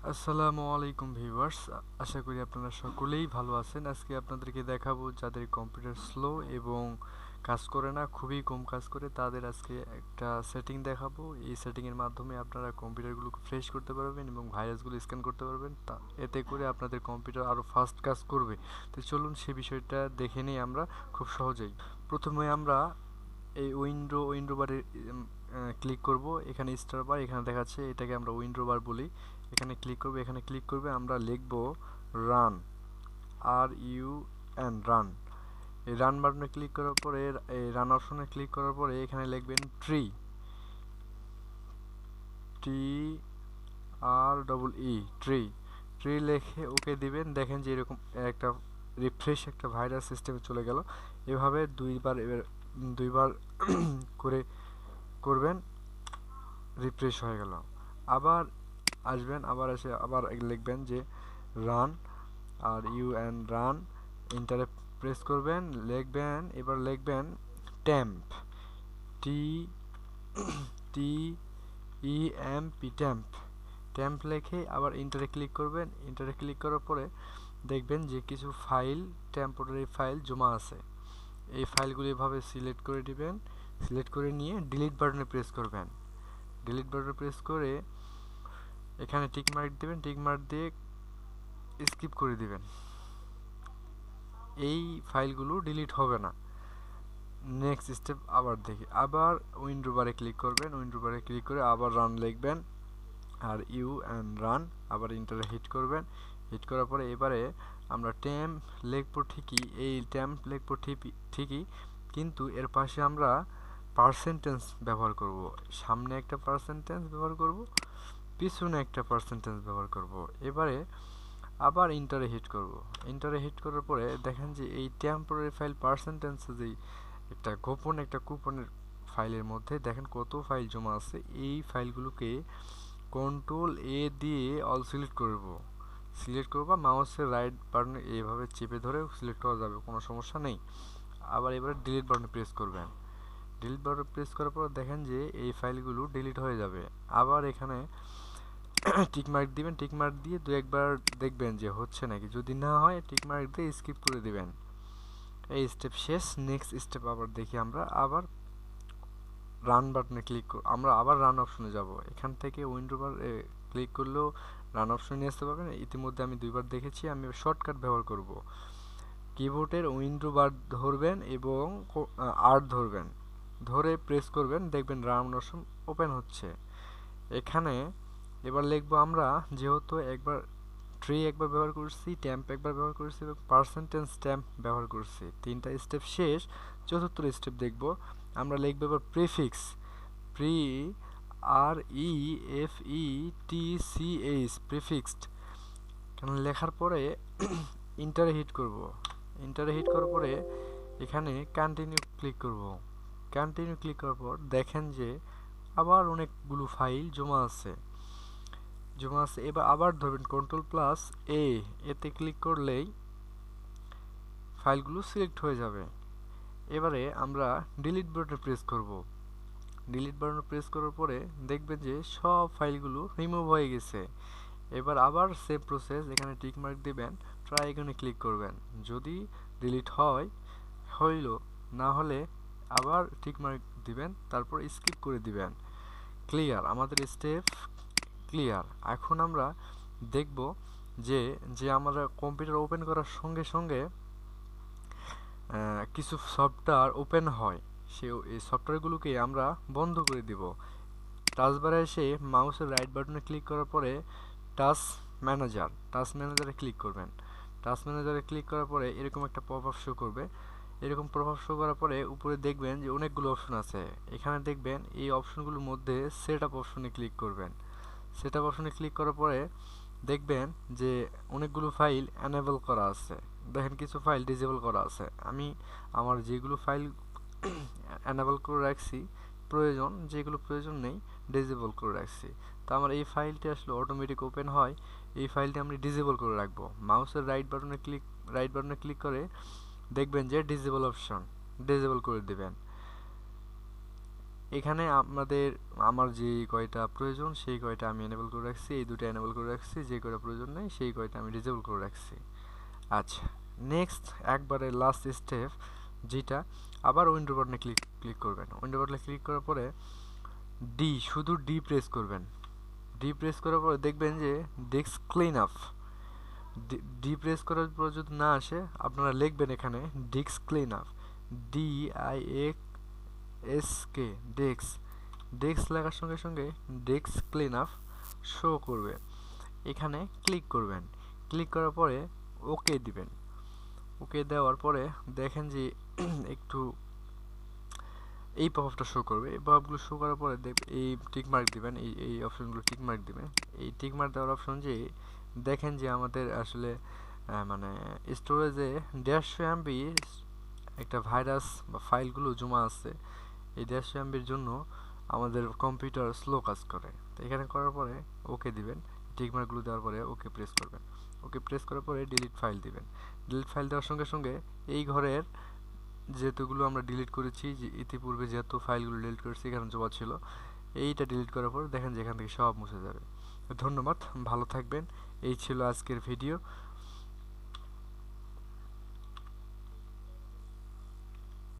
আসসালামু আলাইকুম ভিউয়ার্স, আশা করি আপনারা সকলেই ভালো আছেন। আজকে আপনাদেরকে দেখাবো যাদের কম্পিউটার স্লো এবং কাজ করে না, খুবই কম কাজ করে, তাদের আজকে একটা সেটিং দেখাবো। এই সেটিংয়ের মাধ্যমে আপনারা কম্পিউটারগুলোকে ফ্রেশ করতে পারবেন এবং ভাইরাসগুলো স্ক্যান করতে পারবেন, এতে করে আপনাদের কম্পিউটার আরও ফাস্ট কাজ করবে। তো চলুন সে বিষয়টা দেখে নিই আমরা খুব সহজেই। প্রথমে আমরা এই উইন্ডো বারে ক্লিক করব। এখানে স্টার বার এখানে দেখাচ্ছে, এটাকে আমরা উইন্ডো বার বলি। এখানে ক্লিক করবে, এখানে ক্লিক করবে, আমরা লিখব রান, RUN, রান। এই রান বাটনে ক্লিক করার পরে, এই রান অপশনে ক্লিক করার পরে এখানে লিখবেন ট্রি, TREE, ট্রি। ট্রি লিখে ওকে দিবেন। দেখেন যে এরকম একটা রিফ্রেশ একটা ভাইরাস সিস্টেমে চলে গেল। এভাবে দুইবার করে করবেন, রিফ্রেশ হয়ে গেল। আবার আসবেন, আবার এসে আবার লিখবেন যে রান, RUN, রান। ইন্টারে প্রেস করবেন, এবার লিখবেন টেম্প, TEMP, টেম্প। টেম্প লিখে আবার ইন্টারে ক্লিক করবেন। ইন্টারে ক্লিক করার পরে দেখবেন যে কিছু ফাইল, টেম্পোরারি ফাইল জমা আছে। এই ফাইলগুলি এভাবে সিলেক্ট করে দিবেন। সিলেক্ট করে নিয়ে ডিলিট বাটনে প্রেস করবেন। ডিলিট বাটনে প্রেস করে এখানে টিক মার্ক দিবেন। টিক মার্ক দিয়ে স্কিপ করে দিবেন। এই ফাইলগুলো ডিলিট হবে না। নেক্সট স্টেপ আবার দেখি, আবার উইন্ডো বারে ক্লিক করবেন। উইন্ডো বারে ক্লিক করে আবার রান লিখবেন, RUN, রান। আবার ইন্টারে হিট করবেন। হিট করার পরে এবারে আমরা টেম্প লিখবো ঠিকই, এই টেম্প লিখবো ঠিকই, কিন্তু এর পাশে আমরা পার্সেন্টেজ ব্যবহার করব। সামনে একটা পার্সেন্টেজ ব্যবহার করব, পিছনে একটা পার্সেন্টেজ ব্যবহার করব। এবারে আবার ইন্টারে হিট করব। ইন্টারে হিট করার পরে দেখেন যে এই টেম্পোরারি ফাইল পার্সেন্টেজ, যেই একটা গোপন একটা কুপনের ফাইলের মধ্যে দেখেন কত ফাইল জমা আছে। এই ফাইলগুলোকে কন্ট্রোল দিয়ে অল সিলেক্ট করব। সিলেক্ট করব বা মাউসের রাইট বাটনে এইভাবে চেপে ধরে সিলেক্ট করা যাবে, কোনো সমস্যা নেই। আবার এবারে ডিলিট বাটনে প্রেস করবেন। ডিলিট বাটনে প্রেস করার পর দেখেন যে এই ফাইলগুলো ডিলিট হয়ে যাবে। আবার এখানে টিক মার্ক দিবেন। টিক মার্ক দিয়ে দু একবার দেখবেন যে হচ্ছে নাকি। যদি না হয় টিক মার্ক দিয়ে স্কিপ করে দিবেন। এই স্টেপ শেষ। নেক্সট স্টেপ আবার দেখি আমরা। আবার রান বাটনে আমরা আবার রান অপশনে যাব। এখান থেকে উইন্ডো বার ক্লিক করলেও রান অপশনে নিয়ে আসতে পারবেন। ইতিমধ্যে আমি দুইবার দেখেছি। আমি শর্টকাট ব্যবহার করব। কিবোর্ডের উইন্ডো বার ধরবেন এবং আর ধরবেন, ধরে প্রেস করবেন, দেখবেন রান অপশন ওপেন হচ্ছে। এখানে এবার লিখবো আমরা, যেহেতু ট্রি একবার ব্যবহার করছি, টেম্প একবার ব্যবহার করছি এবং পার্সেন্টেজ টেম্প ব্যবহার করছি, তিনটা স্টেপ শেষ। চতুর্থ স্টেপ দেখব। আমরা লিখবো এবার প্রিফিক্স, প্রি, REFETCH, প্রিফিক্সড। এখানে লেখার পরে ইন্টারে হিট করব। ইন্টারে হিট করার পরে এখানে কন্টিনিউ ক্লিক করব। কন্টিনিউ ক্লিক করার পর দেখেন যে আবার অনেকগুলো ফাইল জমা আছে। এবার আবার ধরবেন কন্ট্রোল+A, এতে ক্লিক করলেই ফাইলগুলো সিলেক্ট হয়ে যাবে। এবারে আমরা ডিলিট বাটনে প্রেস করব। ডিলিট বাটনে প্রেস করার পরে দেখবেন যে সব ফাইলগুলো রিমুভ হয়ে গেছে। এবার আবার সেভ প্রসেস, এখানে টিক মার্ক দিবেন, ট্রাই এখানে ক্লিক করবেন। যদি ডিলিট হইল, না হলে আবার টিক মার্ক দিবেন, তারপর স্কিপ করে দিবেন। ক্লিয়ার, আমাদের স্টেপ ক্লিয়ার। এখন আমরা দেখব যে যে আমরা কম্পিউটার ওপেন করার সঙ্গে সঙ্গে কিছু সফটওয়্যার ওপেন হয়, এই সফটওয়্যারগুলোকে আমরা বন্ধ করে দিব। টাচবারে এসে মাউসের রাইট বাটনে ক্লিক করার পরে টাচ ম্যানেজারে ক্লিক করবেন। টাচ ম্যানেজারে ক্লিক করার পরে এরকম একটা পপ আপ শো করবে। এরকম প্রভাব শো করার পরে উপরে দেখবেন যে অনেকগুলো অপশন আছে। এখানে দেখবেন এই অপশনগুলোর মধ্যে সেট আপ অপশনে ক্লিক করবেন। সেট আপ অপশনে ক্লিক করার পরে দেখবেন যে অনেকগুলো ফাইল এনেবল করা আছে। দেখেন কিছু ফাইল ডিসেবল করা আছে। আমি আমার যেগুলো ফাইল এনেবল করে রাখছি প্রয়োজন, যেগুলো প্রয়োজন নেই ডিসেবল করে রাখছি। তো আমার এই ফাইলটি আসলে অটোমেটিক ওপেন হয়, এই ফাইলটি আমি ডিসেবল করে রাখবো। মাউসের রাইট বাটনে ক্লিক করে দেখবেন যে ডিসেবল অপশন ডিসেবল করে দিবেন। এখানে আমার যে কয়টা প্রয়োজন সেই কয়টা আমি এনেবল করে রাখছি, এই দুটো এনেবল করে রাখছি, যে কয়টা প্রয়োজন নেই সেই কয়টা আমি ডিসেবল করে রাখছি। আচ্ছা, নেক্সট একবারে লাস্ট স্টেপ যেটা, আবার উইন্ডো বাটনে ক্লিক করবেন। উইন্ডো বাটনে ক্লিক করার পরে শুধু ডি প্রেস করবেন। ডি প্রেস করার পরে দেখবেন যে desk clean up, D press করার পর যদি না আসে আপনারা লিখবেন এখানে desk clean up, DIXSK, desk লেখার সঙ্গে সঙ্গে ডেস্ক ক্লিন আপ শো করবে। এখানে ক্লিক করবেন, ক্লিক করার পরে ওকে দিবেন। ওকে দেওয়ার পরে দেখেন যে একটু এই পপআপটা শো করবে। এই পপআপগুলো শো করার পরে এই টিক মার্ক দিবেন, এই অপশনগুলো টিক মার্ক দিবেন। এই টিক মার্ক দেওয়ার অপশন যে দেখেন যে আমাদের আসলে মানে স্টোরেজে 150 MB একটা ভাইরাস বা ফাইলগুলো জমা আছে। এই 150 MBর জন্য আমাদের কম্পিউটার স্লো কাজ করে। তো এখানে করার পরে ওকে দিবেন, টিক মার্কগুলো দেওয়ার পরে ওকে প্রেস করবেন। ওকে প্রেস করার পরে ডিলিট ফাইল দিবেন। ডিলিট ফাইল দেওয়ার সঙ্গে সঙ্গে এই ঘরের যেহেতুগুলো আমরা ডিলিট করেছি, যে ইতিপূর্বে যেহেতু ফাইলগুলো ডিলিট করেছি এখানে জমা ছিল, এইটা ডিলিট করার পর দেখেন যে এখান থেকে সব মুছে যাবে। ধন্যবাদ, ভালো থাকবেন। এই ছিল আজকের ভিডিও।